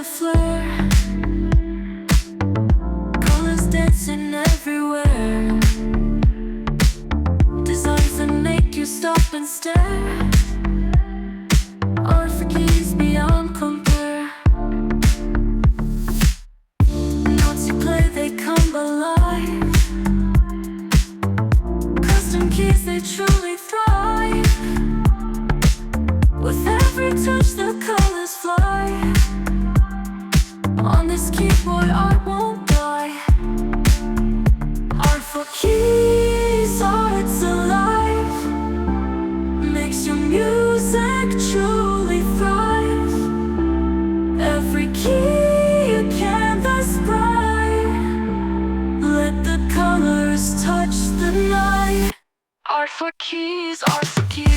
a flare, colors dancing everywhere, designs that make you stop and stare. Art for keys beyond compare. Notes you play, they come alive. Custom keys, they truly thrive. With every touch, the colors fly. On this keyboard, art won't die. Art for keys, art's alive. Makes your music truly thrive. Every key a canvas bright. Let the colors touch the night. Art for keys, art for keys.